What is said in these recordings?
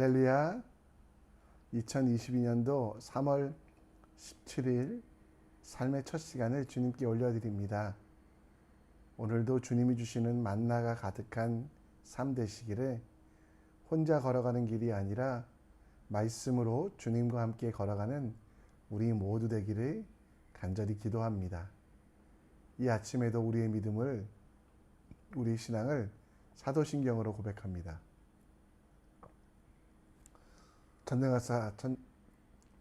할렐루야. 2022년도 3월 17일 삶의 첫 시간을 주님께 올려드립니다. 오늘도 주님이 주시는 만나가 가득한 삶 되시기를, 혼자 걸어가는 길이 아니라 말씀으로 주님과 함께 걸어가는 우리 모두 되기를 간절히 기도합니다. 이 아침에도 우리의 믿음을, 우리 신앙을 사도신경으로 고백합니다. 전능하사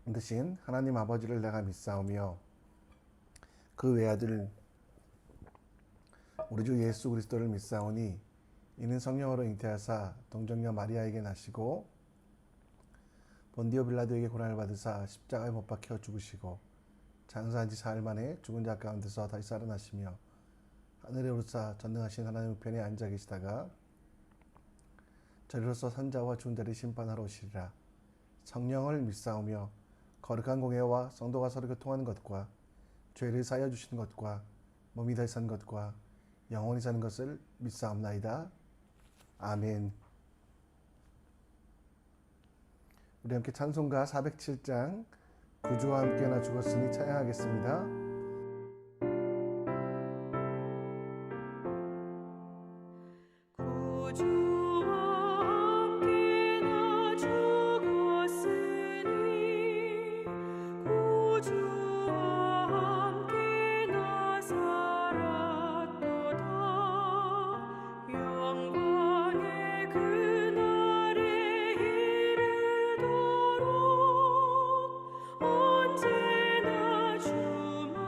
전드신 하나님 아버지를 내가 믿사오며 그 외아들 우리 주 예수 그리스도를 믿사오니 이는 성령으로 잉태하사 동정녀 마리아에게 나시고 본디오 빌라도에게 고난을 받으사 십자가에 못 박혀 죽으시고 장사한 지 사흘 만에 죽은 자 가운데서 다시 살아나시며 하늘에 오르사 전능하신 하나님 우편에 앉아 계시다가 저리로서 산자와 죽은 자를 심판하러 오시리라. 성령을 믿사오며 거룩한 공회와 성도가 서로 교통하는 것과 죄를 사하여 주시는 것과 몸이 다시 산 것과 영원히 사는 것을 믿사옵나이다. 아멘. 우리 함께 찬송가 407장 구주와 함께 나 죽었으니 찬양하겠습니다. 언제나 주만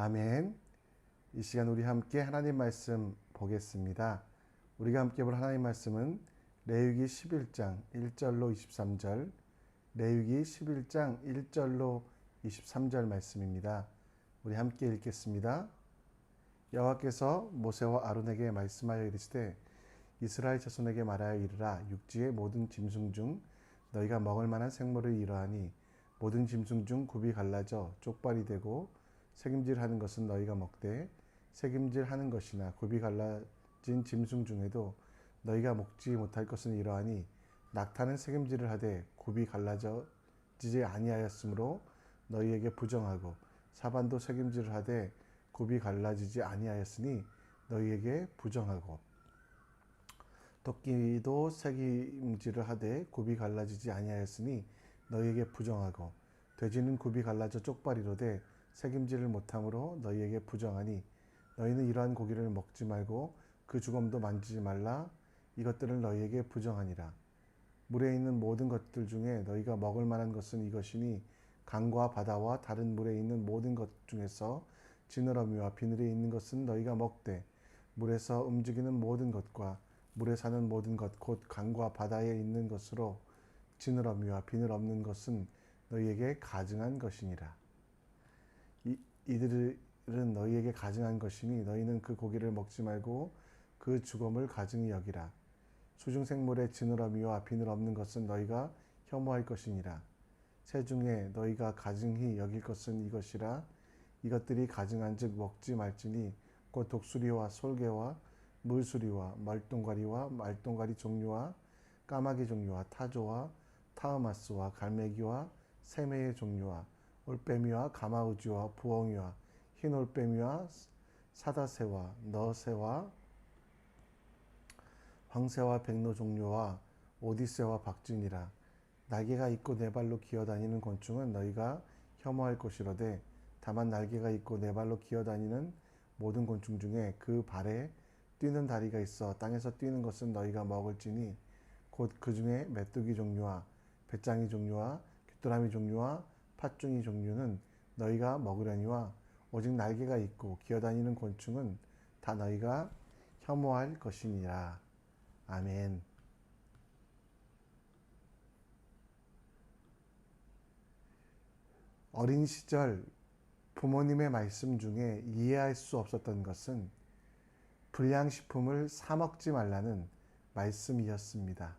아멘. 이 시간 우리 함께 하나님 말씀 보겠습니다. 우리가 함께 볼 하나님 말씀은 레위기 11장 1절로 23절, 레위기 11장 1절로 23절 말씀입니다. 우리 함께 읽겠습니다. 여호와께서 모세와 아론에게 말씀하여 이르시되 이스라엘 자손에게 말하여 이르라. 육지의 모든 짐승 중 너희가 먹을 만한 생물을 이러하니 모든 짐승 중 굽이 갈라져 쪽발이 되고 새김질하는 것은 너희가 먹되 새김질하는 것이나 굽이 갈라진 짐승 중에도 너희가 먹지 못할 것은 이러하니 낙타는 새김질을 하되 굽이 갈라지지 아니하였으므로 너희에게 부정하고 사반도 새김질을 하되 굽이 갈라지지 아니하였으니 너희에게 부정하고 토끼도 새김질을 하되 굽이 갈라지지 아니하였으니 너희에게 부정하고 돼지는 굽이 갈라져 쪽발이로되 새김질을 못함으로 너희에게 부정하니 너희는 이러한 고기를 먹지 말고 그 주검도 만지지 말라. 이것들을 너희에게 부정하니라. 물에 있는 모든 것들 중에 너희가 먹을 만한 것은 이것이니 강과 바다와 다른 물에 있는 모든 것 중에서 지느러미와 비늘에 있는 것은 너희가 먹되 물에서 움직이는 모든 것과 물에 사는 모든 것 곧 강과 바다에 있는 것으로 지느러미와 비늘 없는 것은 너희에게 가증한 것이니라. 이들은 너희에게 가증한 것이니 너희는 그 고기를 먹지 말고 그 주검을 가증히 여기라. 수중생물의 지느러미와 비늘 없는 것은 너희가 혐오할 것이니라. 새 중에 너희가 가증히 여길 것은 이것이라. 이것들이 가증한즉 먹지 말지니 곧 독수리와 솔개와 물수리와 말똥가리와 말똥가리 종류와 까마귀 종류와 타조와 타흐마스와 갈매기와 새매의 종류와 올빼미와 가마우지와 부엉이와 흰올빼미와 사다새와 너새와 황새와 백로 종류와 오디새와 박쥐니라. 날개가 있고 네 발로 기어다니는 곤충은 너희가 혐오할 것이로되 다만 날개가 있고 네 발로 기어다니는 모든 곤충 중에 그 발에 뛰는 다리가 있어 땅에서 뛰는 것은 너희가 먹을지니 곧 그 중에 메뚜기 종류와 배짱이 종류와 귀뚜라미 종류와 팥중이 종류는 너희가 먹으려니와 오직 날개가 있고 기어다니는 곤충은 다 너희가 혐오할 것이니라. 아멘. 어린 시절 부모님의 말씀 중에 이해할 수 없었던 것은 불량식품을 사 먹지 말라는 말씀이었습니다.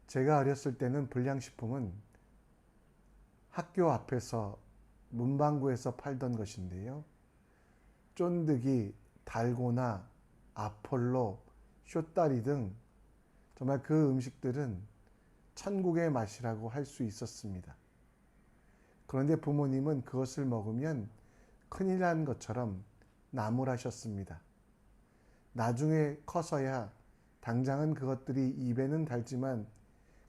제가 어렸을 때는 불량식품은 학교 앞에서 문방구에서 팔던 것인데요. 쫀득이, 달고나, 아폴로, 쇼다리 등 정말 그 음식들은 천국의 맛이라고 할 수 있었습니다. 그런데 부모님은 그것을 먹으면 큰일 난 것처럼 나무라셨습니다. 나중에 커서야 당장은 그것들이 입에는 달지만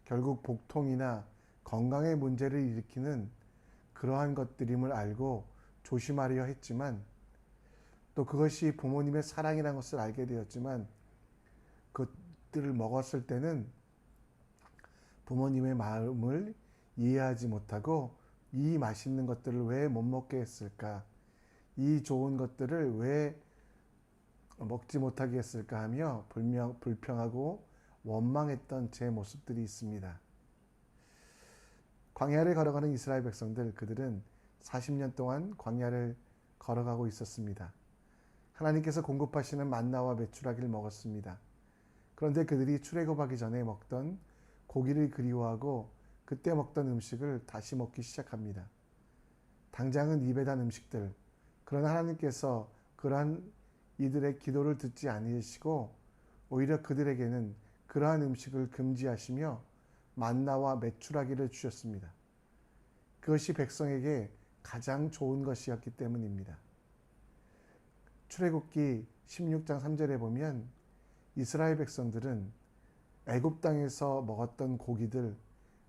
결국 복통이나 건강의 문제를 일으키는 그러한 것들임을 알고 조심하려 했지만 또 그것이 부모님의 사랑이라는 것을 알게 되었지만 그것들을 먹었을 때는 부모님의 마음을 이해하지 못하고 이 맛있는 것들을 왜 못 먹게 했을까? 이 좋은 것들을 왜 먹지 못하게 했을까 하며 불평하고 원망했던 제 모습들이 있습니다. 광야를 걸어가는 이스라엘 백성들, 그들은 40년 동안 광야를 걸어가고 있었습니다. 하나님께서 공급하시는 만나와 메추라기를 먹었습니다. 그런데 그들이 출애굽하기 전에 먹던 고기를 그리워하고 그때 먹던 음식을 다시 먹기 시작합니다. 당장은 입에 단 음식들, 그러나 하나님께서 그러한 이들의 기도를 듣지 않으시고 오히려 그들에게는 그러한 음식을 금지하시며 만나와 메추라기를 주셨습니다. 그것이 백성에게 가장 좋은 것이었기 때문입니다. 출애굽기 16장 3절에 보면 이스라엘 백성들은 애굽 땅에서 먹었던 고기들,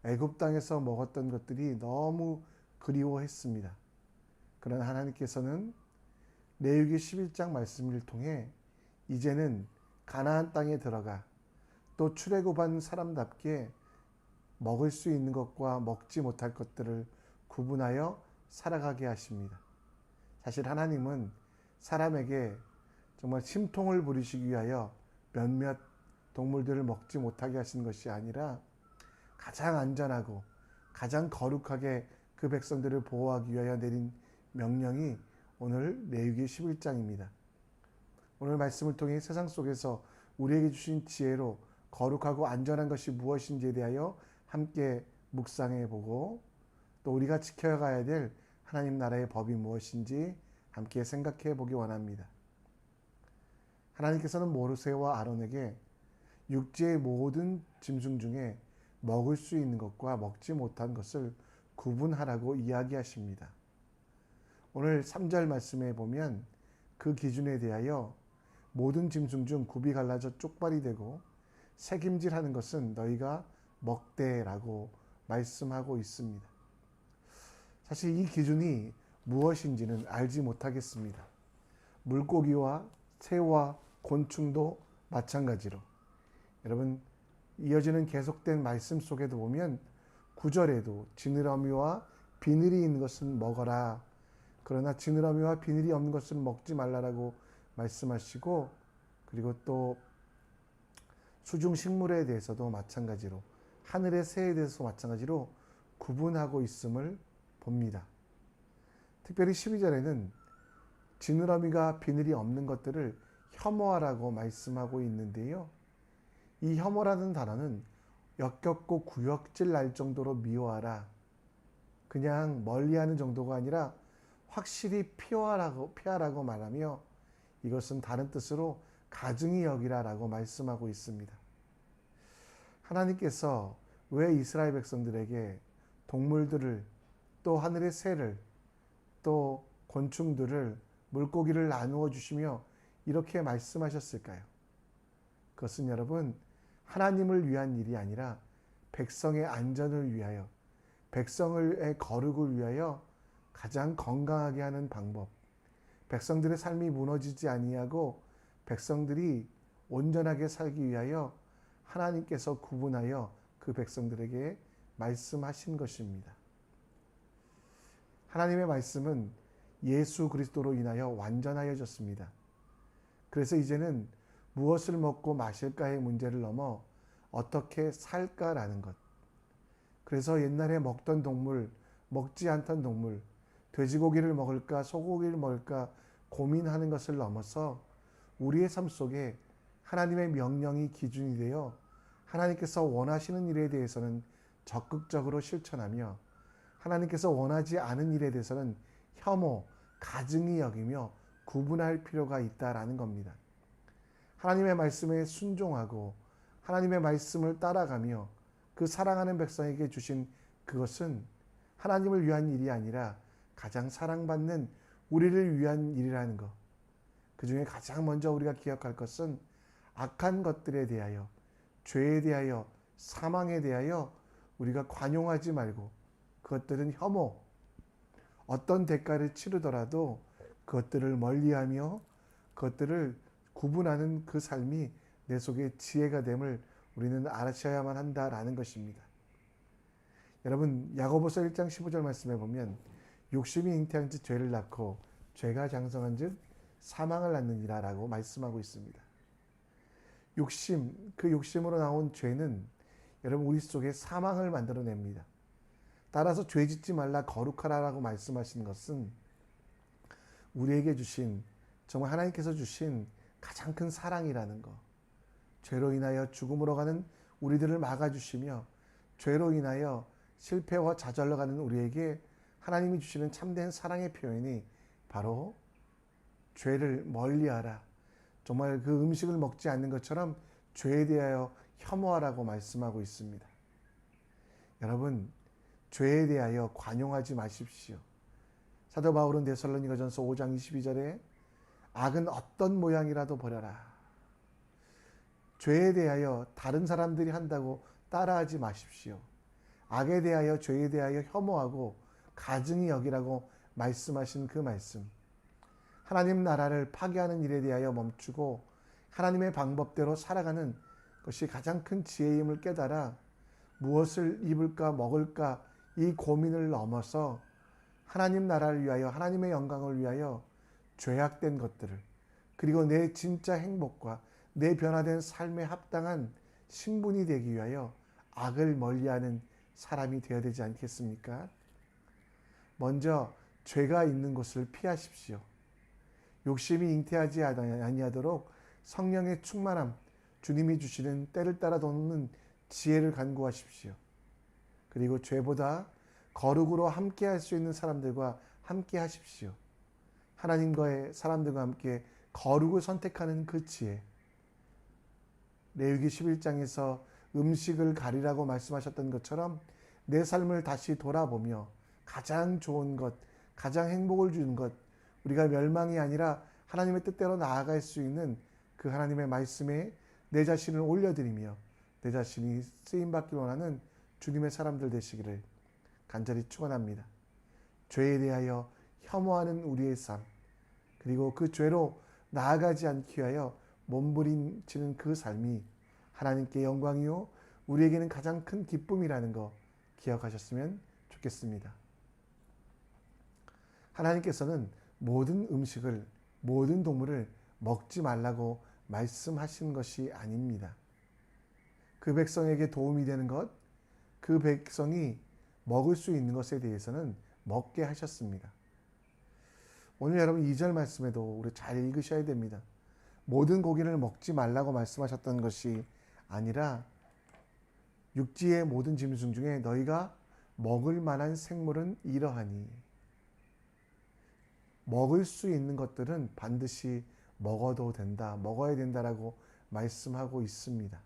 애굽 땅에서 먹었던 것들이 너무 그리워했습니다. 그러나 하나님께서는 레위기 11장 말씀을 통해 이제는 가나안 땅에 들어가 또 출애굽한 사람답게 먹을 수 있는 것과 먹지 못할 것들을 구분하여 살아가게 하십니다. 사실 하나님은 사람에게 정말 심통을 부리시기 위하여 몇몇 동물들을 먹지 못하게 하신 것이 아니라 가장 안전하고 가장 거룩하게 그 백성들을 보호하기 위하여 내린 명령이 오늘 레위기 11장입니다. 오늘 말씀을 통해 세상 속에서 우리에게 주신 지혜로 거룩하고 안전한 것이 무엇인지에 대하여 함께 묵상해 보고, 또 우리가 지켜가야 될 하나님 나라의 법이 무엇인지 함께 생각해 보기 원합니다. 하나님께서는 모세와 아론에게 육지의 모든 짐승 중에 먹을 수 있는 것과 먹지 못한 것을 구분하라고 이야기하십니다. 오늘 3절 말씀에 보면 그 기준에 대하여 모든 짐승 중 굽이 갈라져 쪽발이 되고 새김질하는 것은 너희가 먹되라고 말씀하고 있습니다. 사실 이 기준이 무엇인지는 알지 못하겠습니다. 물고기와 새와 곤충도 마찬가지로, 여러분 이어지는 계속된 말씀 속에도 보면 9절에도 지느러미와 비늘이 있는 것은 먹어라, 그러나 지느러미와 비늘이 없는 것은 먹지 말라라고 말씀하시고, 그리고 또 수중 식물에 대해서도 마찬가지로, 하늘의 새에 대해서 마찬가지로 구분하고 있음을 봅니다. 특별히 12절에는 지느러미가 비늘이 없는 것들을 혐오하라고 말씀하고 있는데요. 이 혐오라는 단어는 역겹고 구역질 날 정도로 미워하라, 그냥 멀리하는 정도가 아니라 확실히 피하라고 말하며, 이것은 다른 뜻으로 가증히 여기라라고 말씀하고 있습니다. 하나님께서 왜 이스라엘 백성들에게 동물들을, 또 하늘의 새를, 또 곤충들을, 물고기를 나누어 주시며 이렇게 말씀하셨을까요? 그것은 여러분, 하나님을 위한 일이 아니라 백성의 안전을 위하여, 백성의 거룩을 위하여 가장 건강하게 하는 방법, 백성들의 삶이 무너지지 아니하고 백성들이 온전하게 살기 위하여 하나님께서 구분하여 그 백성들에게 말씀하신 것입니다. 하나님의 말씀은 예수 그리스도로 인하여 완전하여졌습니다. 그래서 이제는 무엇을 먹고 마실까의 문제를 넘어 어떻게 살까라는 것, 그래서 옛날에 먹던 동물, 먹지 않던 동물, 돼지고기를 먹을까 소고기를 먹을까 고민하는 것을 넘어서 우리의 삶 속에 하나님의 명령이 기준이 되어 하나님께서 원하시는 일에 대해서는 적극적으로 실천하며, 하나님께서 원하지 않은 일에 대해서는 혐오, 가증히 여기며 구분할 필요가 있다라는 겁니다. 하나님의 말씀에 순종하고 하나님의 말씀을 따라가며 그 사랑하는 백성에게 주신 그것은 하나님을 위한 일이 아니라 가장 사랑받는 우리를 위한 일이라는 것. 그 중에 가장 먼저 우리가 기억할 것은 악한 것들에 대하여, 죄에 대하여, 사망에 대하여 우리가 관용하지 말고, 그것들은 혐오, 어떤 대가를 치르더라도 그것들을 멀리하며 그것들을 구분하는 그 삶이 내 속에 지혜가 됨을 우리는 알아셔야만 한다라는 것입니다. 여러분, 야고보서 1장 15절 말씀에 보면 욕심이 잉태한 즉 죄를 낳고 죄가 장성한 즉 사망을 낳느니라 라고 말씀하고 있습니다. 욕심, 그 욕심으로 나온 죄는 여러분 우리 속에 사망을 만들어냅니다. 따라서 죄 짓지 말라 거룩하라라고 말씀하시는 것은 우리에게 주신, 정말 하나님께서 주신 가장 큰 사랑이라는 것, 죄로 인하여 죽음으로 가는 우리들을 막아주시며 죄로 인하여 실패와 좌절로 가는 우리에게 하나님이 주시는 참된 사랑의 표현이 바로 죄를 멀리하라, 정말 그 음식을 먹지 않는 것처럼 죄에 대하여 혐오하라고 말씀하고 있습니다. 여러분, 죄에 대하여 관용하지 마십시오. 사도 바울은 데살로니가전서 5장 22절에 악은 어떤 모양이라도 버려라. 죄에 대하여 다른 사람들이 한다고 따라하지 마십시오. 악에 대하여, 죄에 대하여 혐오하고 가증히 여기라고 말씀하신 그 말씀, 하나님 나라를 파괴하는 일에 대하여 멈추고 하나님의 방법대로 살아가는 것이 가장 큰 지혜임을 깨달아 무엇을 입을까 먹을까 이 고민을 넘어서 하나님 나라를 위하여 하나님의 영광을 위하여 죄악된 것들을 그리고 내 진짜 행복과 내 변화된 삶에 합당한 신분이 되기 위하여 악을 멀리하는 사람이 되어야 되지 않겠습니까? 먼저 죄가 있는 곳을 피하십시오. 욕심이 잉태하지 아니하도록 성령의 충만함, 주님이 주시는 때를 따라 돕는 지혜를 간구하십시오. 그리고 죄보다 거룩으로 함께 할 수 있는 사람들과 함께 하십시오. 하나님과의 사람들과 함께 거룩을 선택하는 그 지혜. 레위기 11장에서 음식을 가리라고 말씀하셨던 것처럼 내 삶을 다시 돌아보며 가장 좋은 것, 가장 행복을 주는 것, 우리가 멸망이 아니라 하나님의 뜻대로 나아갈 수 있는 그 하나님의 말씀에 내 자신을 올려드리며 내 자신이 쓰임받기 원하는 주님의 사람들 되시기를 간절히 축원합니다. 죄에 대하여 혐오하는 우리의 삶, 그리고 그 죄로 나아가지 않기 위하여 몸부림치는 그 삶이 하나님께 영광이요 우리에게는 가장 큰 기쁨이라는 거 기억하셨으면 좋겠습니다. 하나님께서는 모든 음식을, 모든 동물을 먹지 말라고 말씀하신 것이 아닙니다. 그 백성에게 도움이 되는 것, 그 백성이 먹을 수 있는 것에 대해서는 먹게 하셨습니다. 오늘 여러분 2절 말씀에도 우리 잘 읽으셔야 됩니다. 모든 고기를 먹지 말라고 말씀하셨던 것이 아니라 육지의 모든 짐승 중에 너희가 먹을 만한 생물은 이러하니, 먹을 수 있는 것들은 반드시 먹어도 된다, 먹어야 된다라고 말씀하고 있습니다.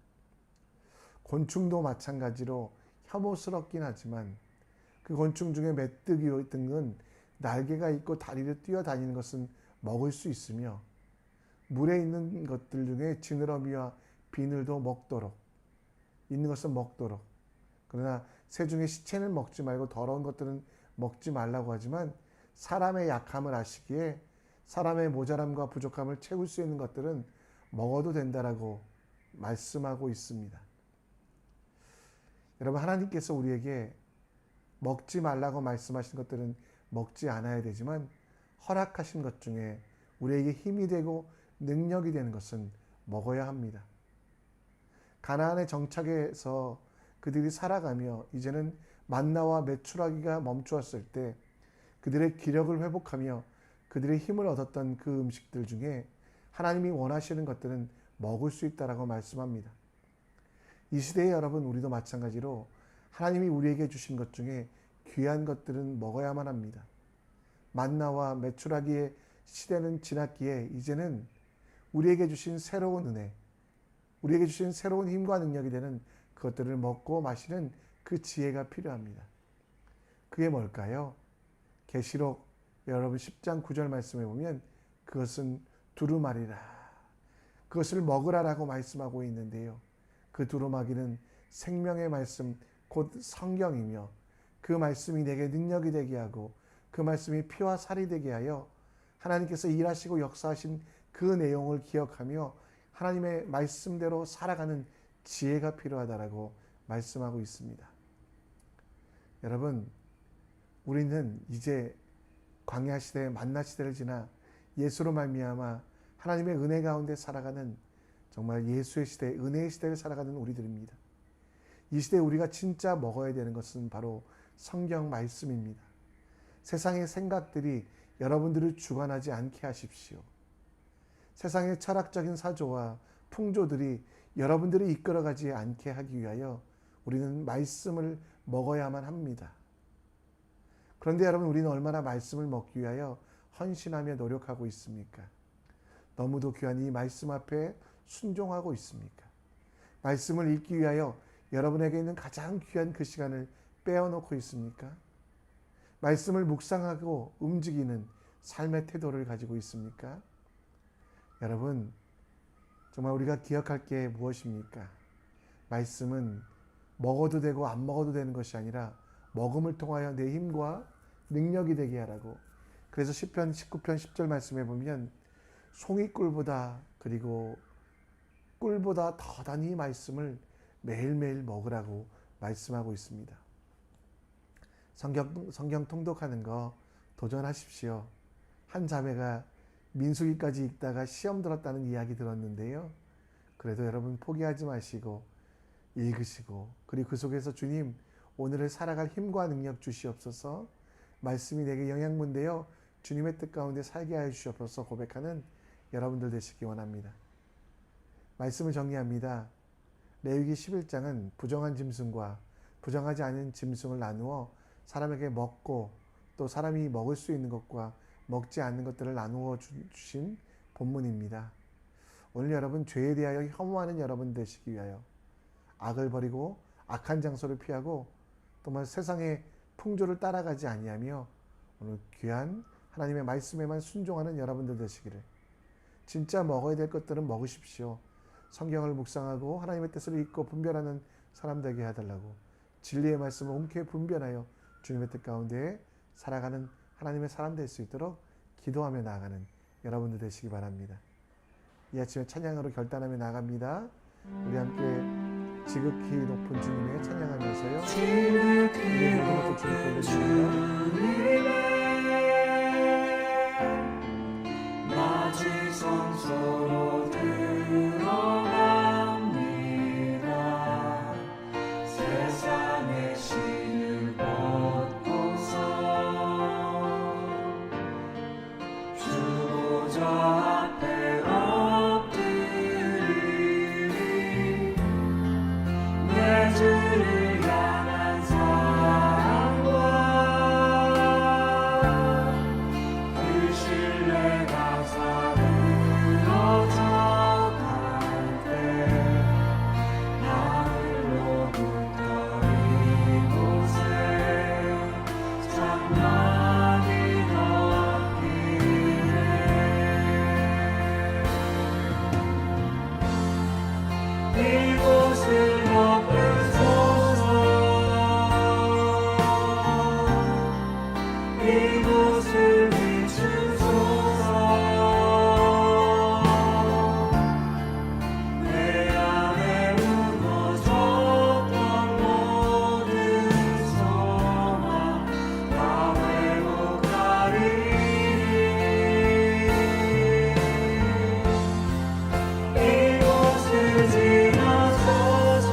곤충도 마찬가지로 혐오스럽긴 하지만 그 곤충 중에 메뚜기 등은 날개가 있고 다리를 뛰어다니는 것은 먹을 수 있으며 물에 있는 것들 중에 지느러미와 비늘도 먹도록, 있는 것은 먹도록, 그러나 새 중에 시체는 먹지 말고 더러운 것들은 먹지 말라고 하지만 사람의 약함을 아시기에 사람의 모자람과 부족함을 채울 수 있는 것들은 먹어도 된다라고 말씀하고 있습니다. 여러분, 하나님께서 우리에게 먹지 말라고 말씀하신 것들은 먹지 않아야 되지만 허락하신 것 중에 우리에게 힘이 되고 능력이 되는 것은 먹어야 합니다. 가나안의 정착에서 그들이 살아가며 이제는 만나와 메추라기가 멈추었을 때 그들의 기력을 회복하며 그들의 힘을 얻었던 그 음식들 중에 하나님이 원하시는 것들은 먹을 수 있다라고 말씀합니다. 이 시대에 여러분, 우리도 마찬가지로 하나님이 우리에게 주신 것 중에 귀한 것들은 먹어야만 합니다. 만나와 메추라기의 시대는 지났기에 이제는 우리에게 주신 새로운 은혜, 우리에게 주신 새로운 힘과 능력이 되는 그것들을 먹고 마시는 그 지혜가 필요합니다. 그게 뭘까요? 계시록 여러분 10장 9절 말씀에 보면 그것은 두루마리라, 그것을 먹으라라고 말씀하고 있는데요. 그 두루마기는 생명의 말씀 곧 성경이며 그 말씀이 내게 능력이 되게 하고 그 말씀이 피와 살이 되게 하여 하나님께서 일하시고 역사하신 그 내용을 기억하며 하나님의 말씀대로 살아가는 지혜가 필요하다라고 말씀하고 있습니다. 여러분, 우리는 이제 광야 시대, 만나 시대를 지나 예수로 말미암아 하나님의 은혜 가운데 살아가는 정말 예수의 시대, 은혜의 시대를 살아가는 우리들입니다. 이 시대에 우리가 진짜 먹어야 되는 것은 바로 성경 말씀입니다. 세상의 생각들이 여러분들을 주관하지 않게 하십시오. 세상의 철학적인 사조와 풍조들이 여러분들을 이끌어가지 않게 하기 위하여 우리는 말씀을 먹어야만 합니다. 그런데 여러분, 우리는 얼마나 말씀을 먹기 위하여 헌신하며 노력하고 있습니까? 너무도 귀한 이 말씀 앞에 순종하고 있습니까? 말씀을 읽기 위하여 여러분에게 있는 가장 귀한 그 시간을 빼어놓고 있습니까? 말씀을 묵상하고 움직이는 삶의 태도를 가지고 있습니까? 여러분, 정말 우리가 기억할 게 무엇입니까? 말씀은 먹어도 되고 안 먹어도 되는 것이 아니라 먹음을 통하여 내 힘과 능력이 되게 하라고. 그래서 시편 19편 10절 말씀에 보면 송이꿀보다, 그리고 꿀보다 더다니 말씀을 매일매일 먹으라고 말씀하고 있습니다. 성경 통독하는 거, 도전하십시오. 한 자매가 민수기까지 읽다가 시험 들었다는 이야기 들었는데요. 그래도 여러분 포기하지 마시고 읽으시고, 그리고 그 속에서 주님 오늘을 살아갈 힘과 능력 주시옵소서, 말씀이 내게 영양분 되어 주님의 뜻 가운데 살게 하여 주시옵소서 고백하는 여러분들 되시기 원합니다. 말씀을 정리합니다. 레위기 11장은 부정한 짐승과 부정하지 않은 짐승을 나누어 사람에게 먹고 또 사람이 먹을 수 있는 것과 먹지 않는 것들을 나누어 주신 본문입니다. 오늘 여러분 죄에 대하여 혐오하는 여러분 되시기 위하여 악을 버리고 악한 장소를 피하고 또한 세상의 풍조를 따라가지 아니하며 오늘 귀한 하나님의 말씀에만 순종하는 여러분들 되시기를, 진짜 먹어야 될 것들은 먹으십시오. 성경을 묵상하고 하나님의 뜻을 읽고 분별하는 사람 되게 해달라고, 진리의 말씀을 옮겨 분별하여 주님의 뜻 가운데 살아가는 하나님의 사람 될 수 있도록 기도하며 나아가는 여러분들 되시기 바랍니다. 이 아침에 찬양으로 결단하며 나갑니다. 우리 함께 지극히 높은 주님의 찬양하면서요, 우리의 모든 것을 주님께 올려드립니다. 낮이 성소로 들어갑니다. 세상의 신을 벗고서 주보좌 앞에 엎드리리. 내 주를 향한 사랑과 그 신뢰가 사그러져 갈 때 하늘로부터 이곳에 장막이 덮이네. 이곳을 덮으소서. 이곳을 비추소서. 내 안에 무너졌던 모든 소망 다 회복하리니. 이곳을 지나소서.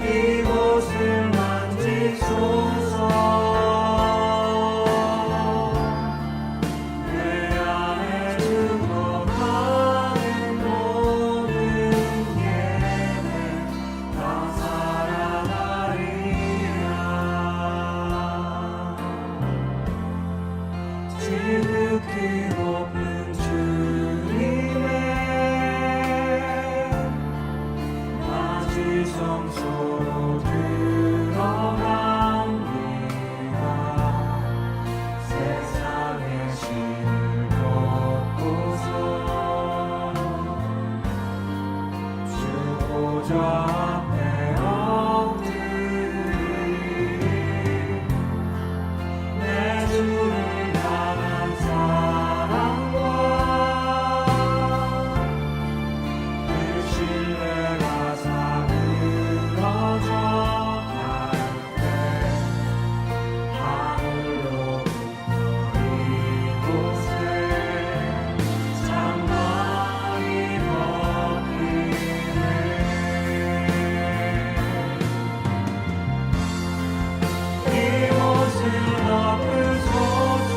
이곳을 만지소서. 내 안에 죽어가는 모든 예배 다 살아나리라. 지극히 높은 주님의 낮이 성소로 들어갑니다. 세상의 신을 벗고서 주보좌 앞에 엎드리리. 내 주를 향한 사랑과 그 신뢰가 사그러져 갈 때 하늘로부터 이곳에 장막이 덮이네. 이곳을 덮으소서.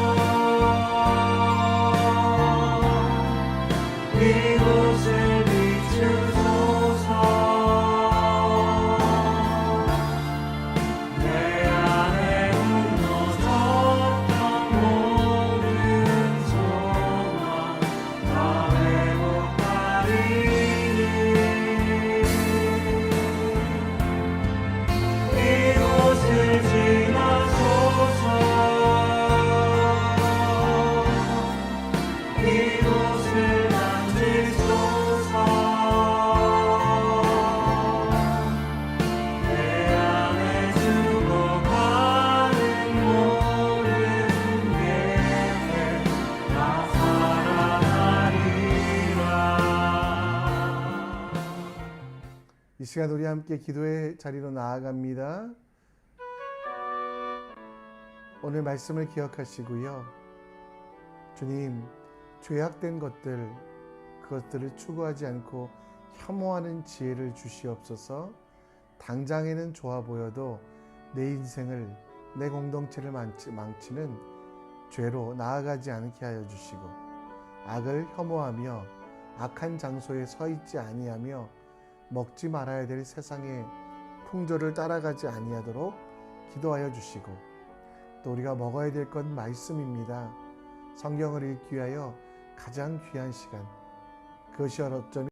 이곳을 비추소서. 내 안에 무너졌던 모든 소망 다 회복하리니. 이곳을 지나소서. 이곳을 만지소서. 내 안에 죽어가는 모든 예배 다 살아나리라. 이 시간 우리 함께 기도의 자리로 나아갑니다. 오늘 말씀을 기억하시고요. 주님, 죄악된 것들, 그것들을 추구하지 않고 혐오하는 지혜를 주시옵소서. 당장에는 좋아 보여도 내 인생을, 내 공동체를 망치는 죄로 나아가지 않게 하여 주시고, 악을 혐오하며 악한 장소에 서 있지 아니하며 먹지 말아야 될 세상의 풍조를 따라가지 아니하도록 기도하여 주시고, 또 우리가 먹어야 될 건 말씀입니다. 성경을 읽기 위하여 가장 귀한 시간, 그것이 어쩌면